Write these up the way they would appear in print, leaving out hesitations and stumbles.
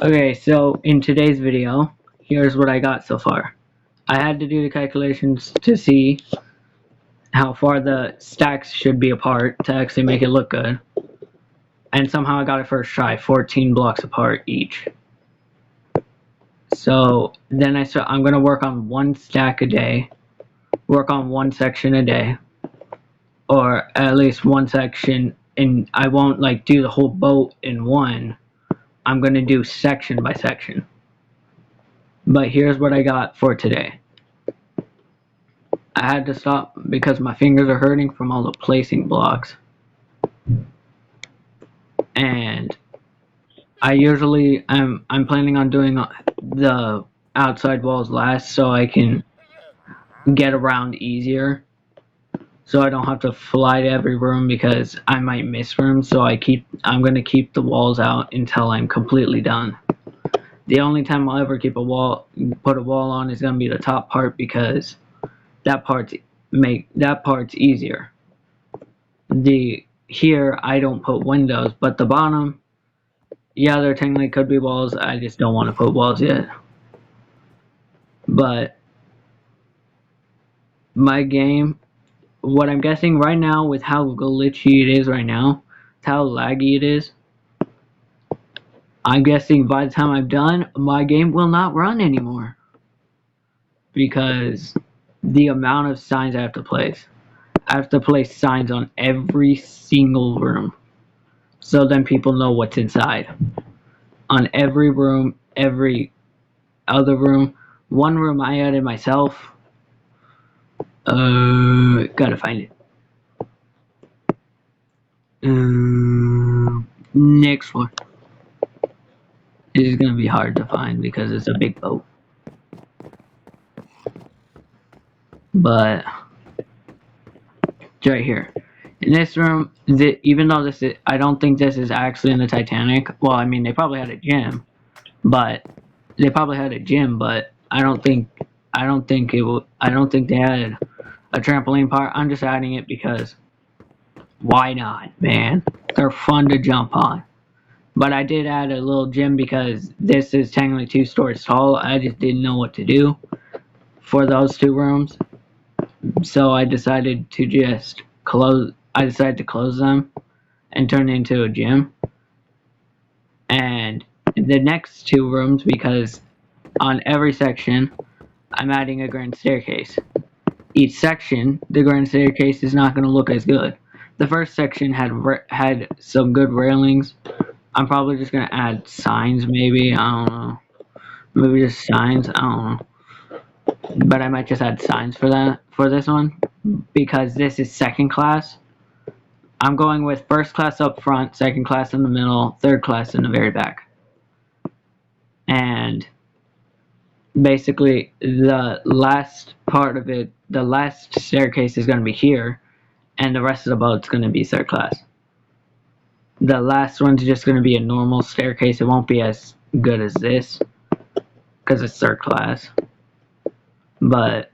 Okay, so in today's video, here's what I got so far. I had to do the calculations to see how far the stacks should be apart to actually make it look good. And somehow I got it first try, 14 blocks apart each. So then I'm going to work on one stack a day, work on one section a day, or at least one section, and I won't like do the whole boat in one. I'm going to do section by section. But here's what I got for today. I had to stop because my fingers are hurting from all the placing blocks. And I'm planning on doing the outside walls last so I can get around easier. So I don't have to fly to every room because I might miss rooms, so I'm gonna keep the walls out until I'm completely done. The only time I'll ever put a wall on is gonna be the top part because that part's easier. Here I don't put windows, but the bottom, yeah, there technically could be walls. I just don't want to put walls yet. But my game, what I'm guessing right now with how glitchy it is right now, how laggy it is, I'm guessing by the time I'm done, my game will not run anymore because the amount of signs I have to place. I have to place signs on every single room so then people know what's inside. On every room, every other room. One room I added myself. Gotta find it. Next one. This is gonna be hard to find because it's a big boat. But it's right here. In this room, even though I don't think this is actually in the Titanic. Well, I mean, they probably had a gym, but I don't think they had a trampoline park. I'm just adding it because why not, man? They're fun to jump on. But I did add a little gym because this is technically 2 stories tall. I just didn't know what to do for those 2 rooms. So I decided to close them and turn it into a gym. And the next 2 rooms, because on every section I'm adding a grand staircase. Each section, the grand staircase is not going to look as good. The first section had some good railings. I'm probably just going to add signs, maybe. I don't know. Maybe just signs. I don't know. But I might just add signs for this one. Because this is second class. I'm going with first class up front, second class in the middle, third class in the very back. And basically, the last part of it, the last staircase is going to be here. And the rest of the boat's going to be third class. The last one's just going to be a normal staircase. It won't be as good as this because it's third class. But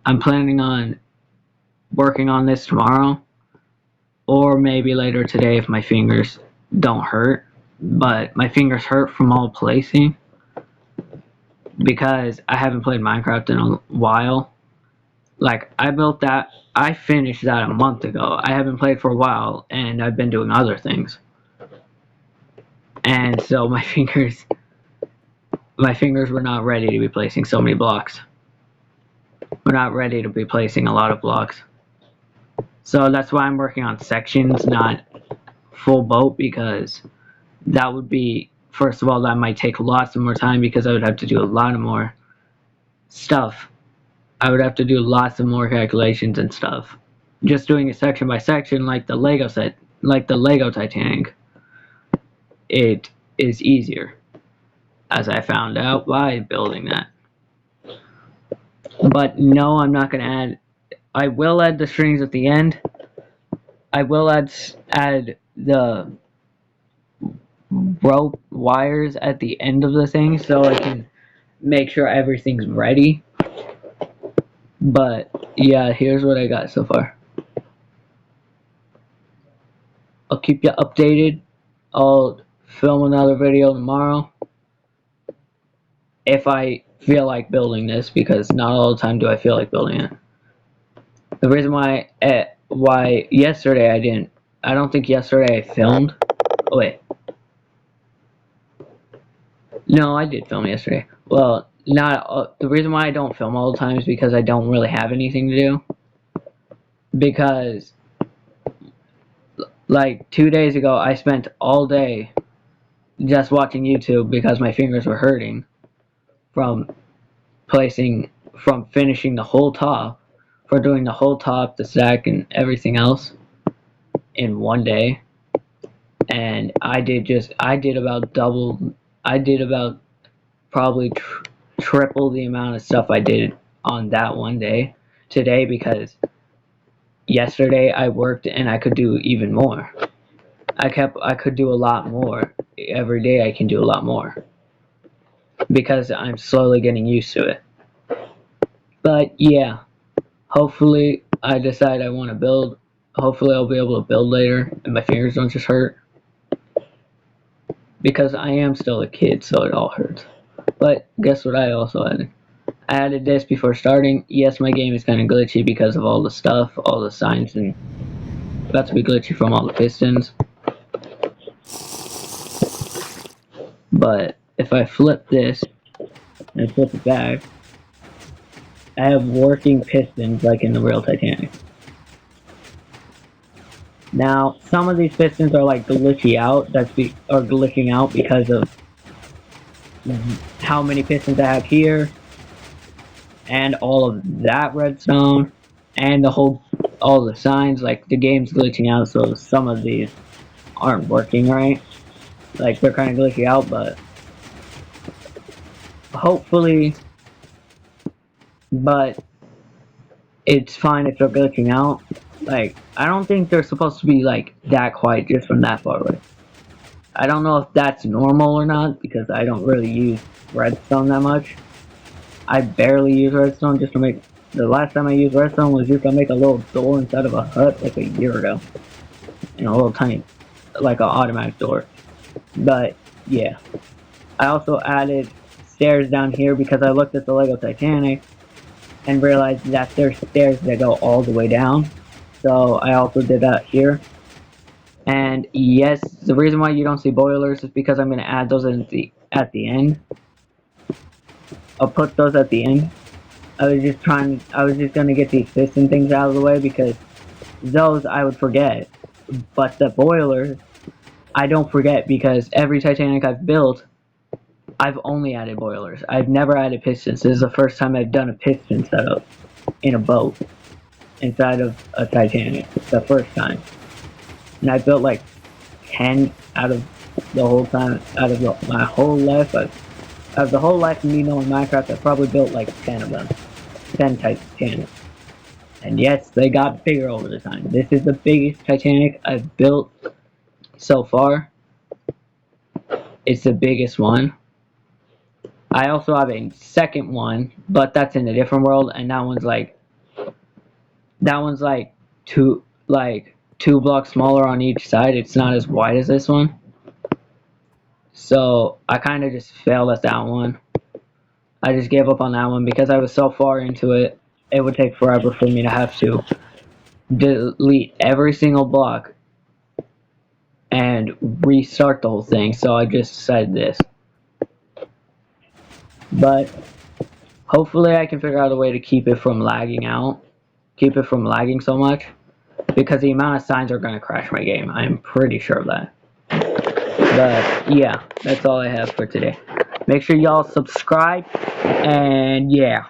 I'm planning on working on this tomorrow or maybe later today if my fingers don't hurt. But my fingers hurt from all placing because I haven't played Minecraft in a while. Like, I finished that a month ago. I haven't played for a while, and I've been doing other things. And so my fingers were not ready to be placing so many blocks. We're not ready to be placing a lot of blocks. So that's why I'm working on sections, not full boat, because that would be, first of all, that might take lots of more time because I would have to do a lot of more stuff. I would have to do lots of more calculations and stuff. Just doing it section by section like the Lego Titanic, it is easier, as I found out by building that. But no, I'm not going to add. I will add the strings at the end. I will add the rope wires at the end of the thing so I can make sure everything's ready. But yeah, here's what I got so far. I'll keep you updated. I'll film another video tomorrow. if I feel like building this, because not all the time do I feel like building it. The reason why yesterday I don't think yesterday I filmed. Oh, wait. No, I did film yesterday. Well, not the reason why I don't film all the time is because I don't really have anything to do. Because like 2 days ago, I spent all day just watching YouTube because my fingers were hurting from finishing the whole top, for doing the whole top, the stack, and everything else in one day. And I did about probably triple the amount of stuff I did on that one day today, because yesterday I worked and I could do even more. I could do a lot more. Every day I can do a lot more because I'm slowly getting used to it. But yeah, hopefully I decide I want to build. Hopefully I'll be able to build later and my fingers don't just hurt, because I am still a kid, so it all hurts. But guess what I also added? I added this before starting. Yes, my game is kind of glitchy because of all the stuff, all the signs, and about to be glitchy from all the pistons. But if I flip this and flip it back, I have working pistons like in the real Titanic. Now, some of these pistons are like glitching out because of how many pistons I have here, and all of that redstone, and all the signs. Like the game's glitching out, so some of these aren't working right. Like they're kind of glitchy out, but hopefully, but it's fine if they're glitching out. Like I don't think they're supposed to be like that quiet just from that far away. I don't know if that's normal or not, because I don't really use redstone that much. I barely use redstone just to make. The last time I used redstone was just to make a little door inside of a hut like a year ago. And a little tiny, like an automatic door. But yeah. I also added stairs down here because I looked at the Lego Titanic and realized that there's stairs that go all the way down. So I also did that here. And yes, the reason why you don't see boilers is because I'm going to add those at the end. I'll put those at the end. I was just going to get these piston things out of the way, because those I would forget. But the boilers, I don't forget, because every Titanic I've built, I've only added boilers. I've never added pistons. This is the first time I've done a piston setup in a boat inside of a Titanic. It's the first time. And I built like 10 out of the whole time, my whole life. Out of the whole life of me knowing Minecraft, I probably built like 10 of them. 10 Titanics. And yes, they got bigger over the time. This is the biggest Titanic I've built so far. It's the biggest one. I also have a second one, but that's in a different world, and that one's like two blocks smaller on each side. It's not as wide as this one. So I kind of just failed at that one. I just gave up on that one because I was so far into it. It would take forever for me to have to delete every single block and restart the whole thing. So I just decided this. But hopefully I can figure out a way to keep it from lagging so much, because the amount of signs are going to crash my game. I'm pretty sure of that. But yeah, that's all I have for today. Make sure y'all subscribe, and yeah.